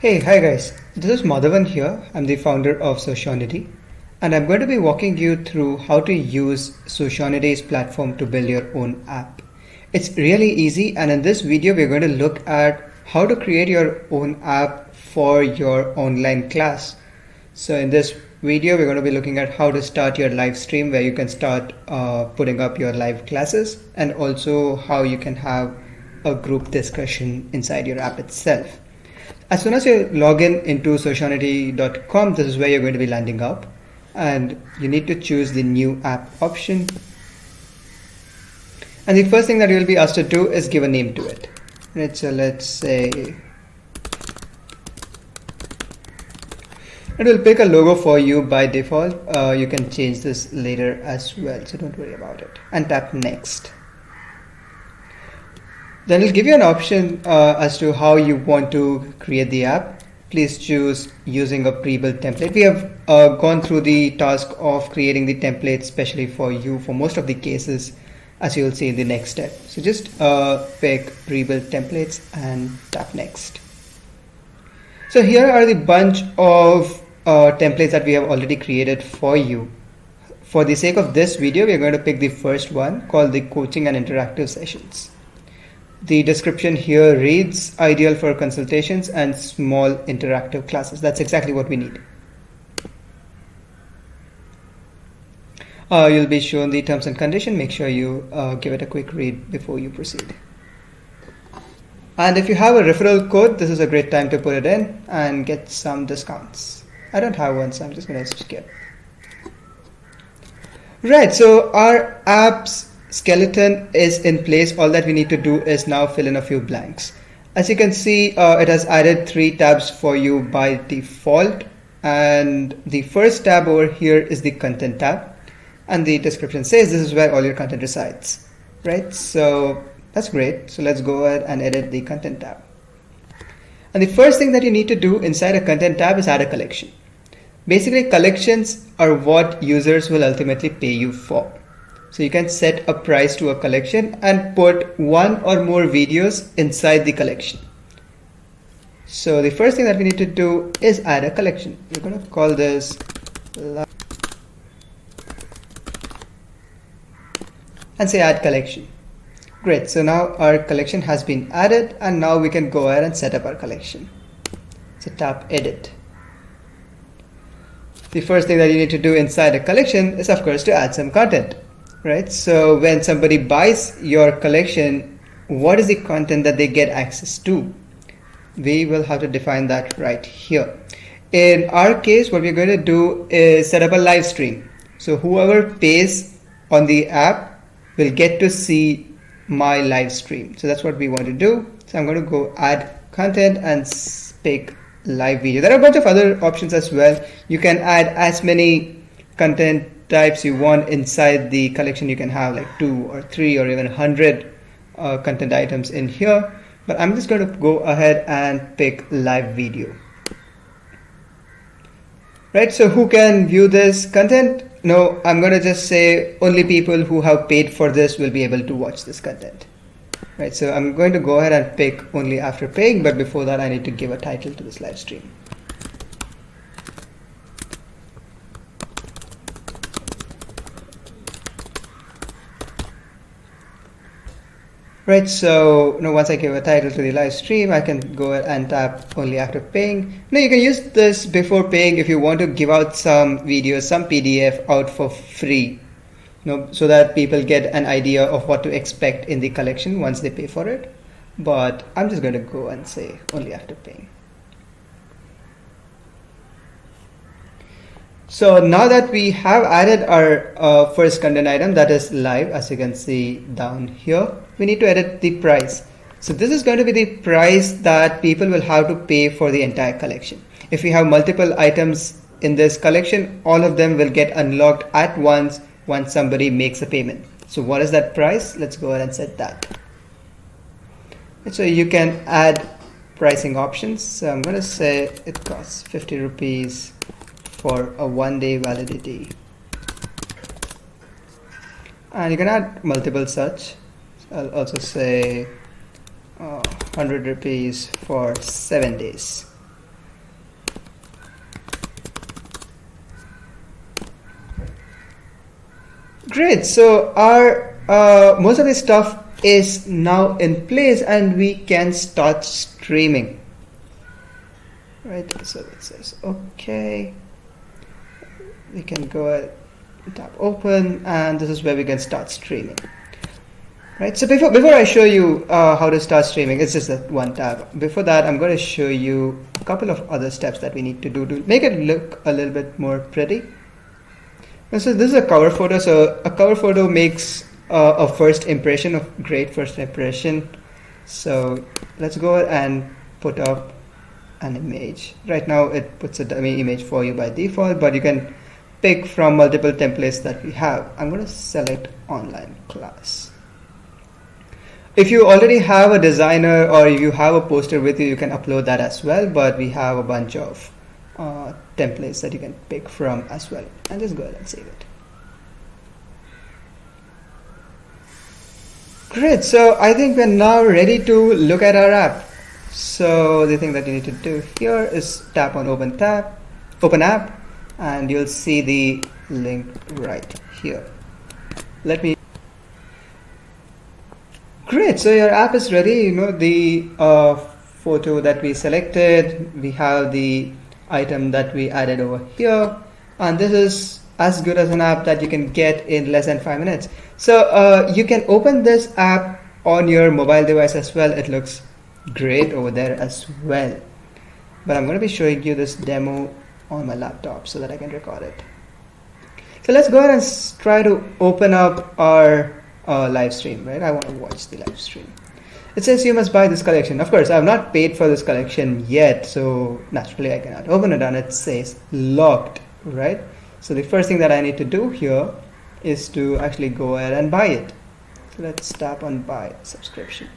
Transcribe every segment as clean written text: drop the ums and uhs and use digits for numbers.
Hi guys, this is Madhavan here. I'm the founder of Sociality, and I'm going to be walking you through how to use Sociality's platform to build your own app. It's really easy, and in this video we're going to look at how to create your own app for your online class. So in this video we're going to be looking at how to start your live stream where you can start putting up your live classes, and also how you can have a group discussion inside your app itself. As soon as you log in into Sociality.com, this is where you're going to be landing up, and you need to choose the new app option. And the first thing that you'll be asked to do is give a name to it. Right, so let's say it will pick a logo for you by default. You can change this later as well, so don't worry about it, and tap next. Then it'll give you an option as to how you want to create the app. Please choose using a pre-built template. We have gone through the task of creating the template specially for you for most of the cases, as you'll see in the next step. So just pick pre-built templates and tap next. So here are the bunch of templates that we have already created for you. For the sake of this video, we are going to pick the first one called the coaching and interactive sessions. The description here reads ideal for consultations and small interactive classes. That's exactly what we need. You'll be shown the terms and conditions. Make sure you give it a quick read before you proceed. And if you have a referral code, this is a great time to put it in and get some discounts. I don't have one, so I'm just going to skip. Right, so our app's skeleton is in place. All that we need to do is now fill in a few blanks. As you can see, it has added 3 tabs for you by default, and the first tab over here is the content tab, and the description says this is where all your content resides, right? So that's great. So let's go ahead and edit the content tab. And the first thing that you need to do inside a content tab is add a collection. Basically, collections are what users will ultimately pay you for. So you can set a price to a collection and put one or more videos inside the collection. So the first thing that we need to do is add a collection. We're going to call this and say add collection. Great. So now our collection has been added, and now we can go ahead and set up our collection. So tap edit. The first thing that you need to do inside a collection is, of course, to add some content. Right, so when somebody buys your collection, what is the content that they get access to? We will have to define that right here. In our case, what we're going to do is set up a live stream. So whoever pays on the app will get to see my live stream. So that's what we want to do. So I'm going to go add content and pick live video. There are a bunch of other options as well. You can add as many content types you want inside the collection. You can have like 2 or 3 or even 100 content items in here, but I'm just going to go ahead and pick live video. Right, so who can view this content? No, I'm going to just say only people who have paid for this will be able to watch this content. Right, so I'm going to go ahead and pick only after paying, but before that I need to give a title to this live stream. Right, so once I give a title to the live stream, I can go ahead and tap only after paying. Now you can use this before paying if you want to give out some videos, some PDF out for free, so that people get an idea of what to expect in the collection once they pay for it. But I'm just going to go and say only after paying. So now that we have added our first content item, that is live, as you can see down here, we need to edit the price. So this is going to be the price that people will have to pay for the entire collection. If we have multiple items in this collection, all of them will get unlocked at once somebody makes a payment. So what is that price? Let's go ahead and set that. And so you can add pricing options. So I'm going to say it costs 50 rupees for a 1-day validity. And you can add multiple such. I'll also say 100 rupees for 7 days. Great. So our most of this stuff is now in place, and we can start streaming. Right. So it says okay. We can go ahead and tap open, and this is where we can start streaming. Right. So before I show you how to start streaming, it's just that one tab. Before that, I'm going to show you a couple of other steps that we need to do to make it look a little bit more pretty. So this is a cover photo. So a cover photo makes a first impression, of great first impression. So let's go and put up an image. Right now it puts a dummy image for you by default, but you can pick from multiple templates that we have. I'm going to select online class. If you already have a designer or you have a poster with you, you can upload that as well, but we have a bunch of templates that you can pick from as well. And just go ahead and save it. Great, so I think we're now ready to look at our app. So the thing that you need to do here is tap on open app, and you'll see the link right here. Great, so your app is ready. You know, the photo that we selected, we have the item that we added over here, and this is as good as an app that you can get in less than 5 minutes. So you can open this app on your mobile device as well. It looks great over there as well, but I'm going to be showing you this demo on my laptop so that I can record it. So let's go ahead and try to open up our live stream, right? I want to watch the live stream. It says you must buy this collection. Of course, I have not paid for this collection yet, so naturally I cannot open it, and it says locked, right? So the first thing that I need to do here is to actually go ahead and buy it. So let's tap on buy subscription.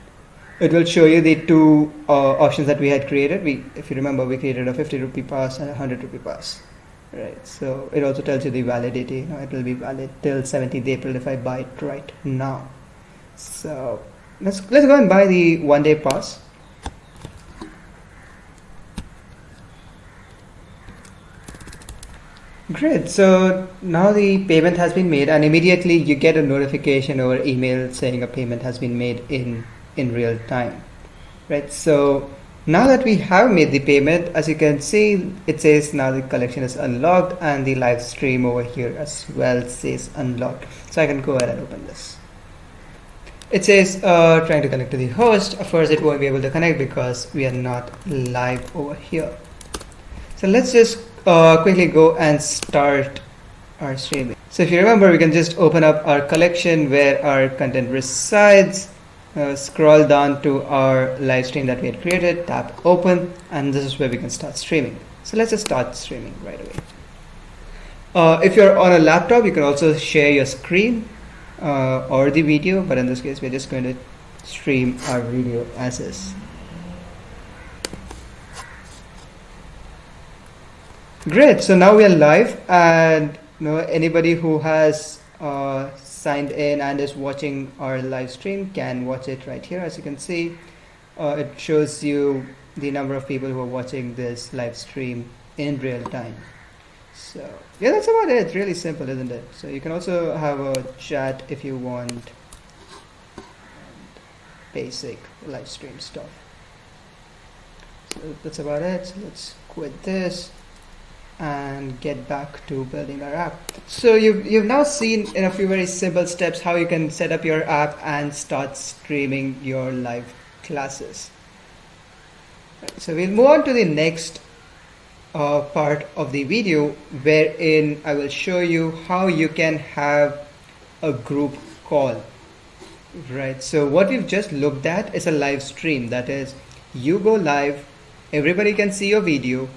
It will show you the two options that we had created. If you remember, we created a 50 rupee pass and a 100 rupee pass. Right, so it also tells you the validity. You know, it will be valid till 17th April if I buy it right now. So let's go and buy the 1-day pass. Great, so now the payment has been made, and immediately you get a notification over email saying a payment has been made in real time. Right, so now that we have made the payment, as you can see, it says now the collection is unlocked, and the live stream over here as well says unlocked. So I can go ahead and open this. It says trying to connect to the host. Of course, it won't be able to connect because we are not live over here. So let's just quickly go and start our streaming. So if you remember, we can just open up our collection where our content resides. Scroll down to our live stream that we had created, tap open, and this is where we can start streaming. So let's just start streaming right away. If you're on a laptop, you can also share your screen or the video, but in this case we're just going to stream our video as is. Great, so now we are live, and anybody who has signed in and is watching our live stream can watch it right here. As you can see, it shows you the number of people who are watching this live stream in real time. So yeah, that's about it. It's really simple, isn't it? So you can also have a chat if you want, basic live stream stuff. So that's about it. So let's quit this and get back to building our app. So you've now seen in a few very simple steps how you can set up your app and start streaming your live classes. So we'll move on to the next part of the video, wherein I will show you how you can have a group call. Right, so what we've just looked at is a live stream. That is, you go live, everybody can see your video,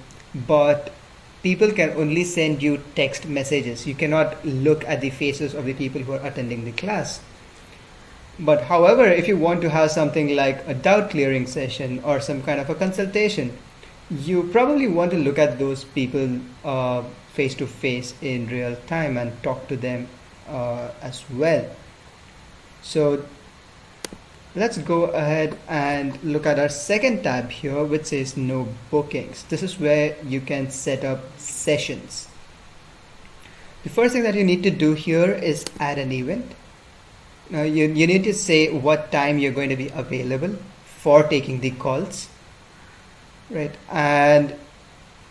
but people can only send you text messages. You cannot look at the faces of the people who are attending the class. But however, if you want to have something like a doubt clearing session or some kind of a consultation, you probably want to look at those people face to face in real time and talk to them as well. So let's go ahead and look at our second tab here, which says no bookings. This is where you can set up sessions. The first thing that you need to do here is add an event. Now you need to say what time you're going to be available for taking the calls, right? And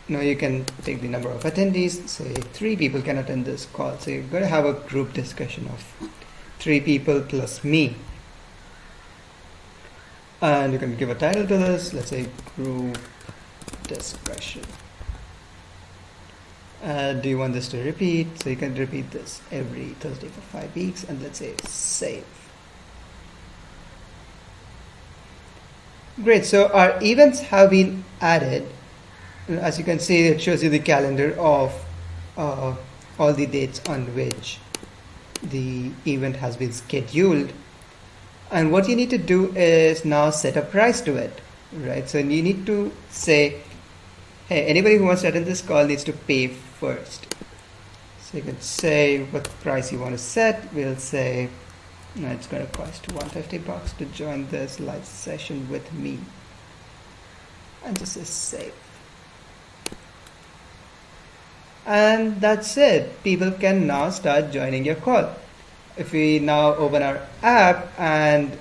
now you can take the number of attendees, say 3 people can attend this call. So you're going to have a group discussion of 3 people plus me. And you can give a title to this, let's say group discussion. Do you want this to repeat? So you can repeat this every Thursday for 5 weeks, and let's say save. Great, so our events have been added. As you can see, it shows you the calendar of all the dates on which the event has been scheduled. And what you need to do is now set a price to it, right? So you need to say, hey, anybody who wants to attend this call needs to pay first. So you can say what price you want to set. We'll say, no, it's going to cost $150 to join this live session with me. And just say save. And that's it. People can now start joining your call. If we now open our app and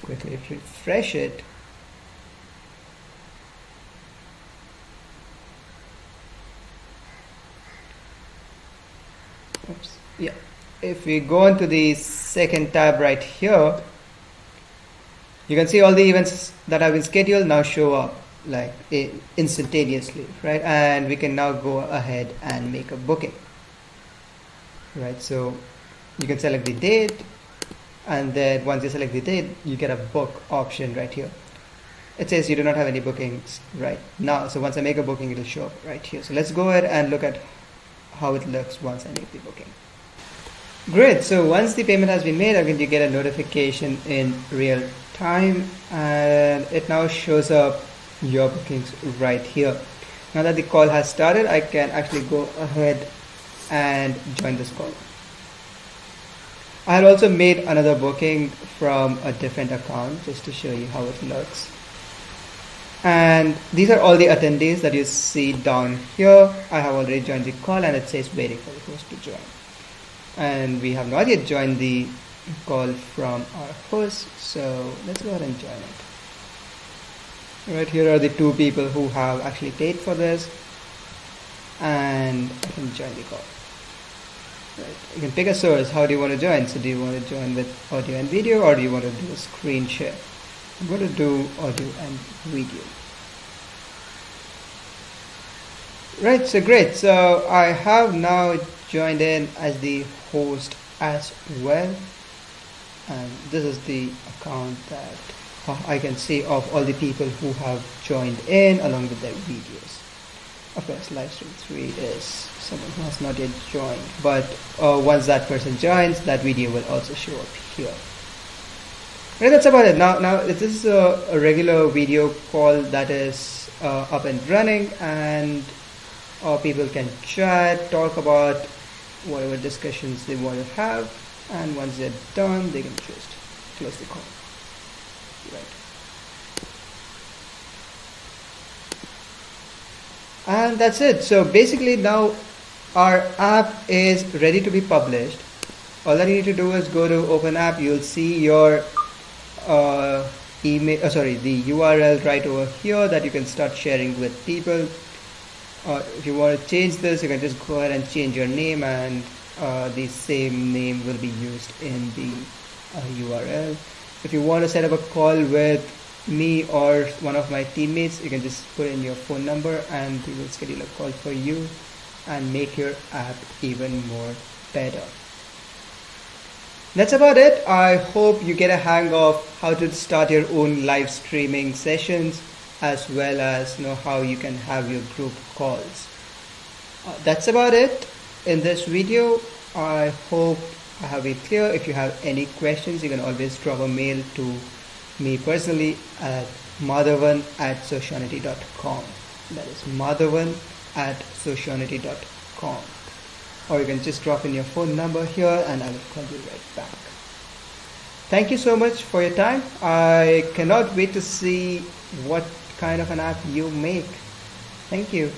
quickly refresh it, oops, yeah. If we go into the second tab right here, you can see all the events that have been scheduled now show up like instantaneously, right? And we can now go ahead and make a booking, right? So you can select the date, and then once you select the date, you get a book option right here. It says you do not have any bookings right now. So once I make a booking, it will show up right here. So let's go ahead and look at how it looks once I make the booking. Great, so once the payment has been made, I'm going to get a notification in real time, and it now shows up your bookings right here. Now that the call has started, I can actually go ahead and join this call. I had also made another booking from a different account just to show you how it looks. And these are all the attendees that you see down here. I have already joined the call, and it says waiting for the host to join. And we have not yet joined the call from our host, so let's go ahead and join it. Right here are the 2 people who have actually paid for this, and I can join the call. Right. You can pick a source. How do you want to join? So do you want to join with audio and video, or do you want to do a screen share? I'm going to do audio and video. Right, so great. So I have now joined in as the host as well. And this is the account that I can see of all the people who have joined in along with their videos. Of course, livestream 3 is someone who has not yet joined, but once that person joins, that video will also show up here. Right, that's about it. Now this is a regular video call that is up and running, and people can chat, talk about whatever discussions they want to have, and once they're done, they can just close the call. Right. And that's it. So basically now our app is ready to be published. All that you need to do is go to Open App. You'll see your the URL right over here that you can start sharing with people. If you want to change this, you can just go ahead and change your name, and the same name will be used in the URL. If you want to set up a call with me or one of my teammates, you can just put in your phone number and we will schedule a call for you and make your app even more better. That's about it. I hope you get a hang of how to start your own live streaming sessions, as well as know how you can have your group calls. That's about it in this video. I hope I have it clear. If you have any questions, you can always drop a mail to me personally at madhavan@sociality.com. That is madhavan@sociality.com. Or you can just drop in your phone number here and I will call you right back. Thank you so much for your time. I cannot wait to see what kind of an app you make. Thank you.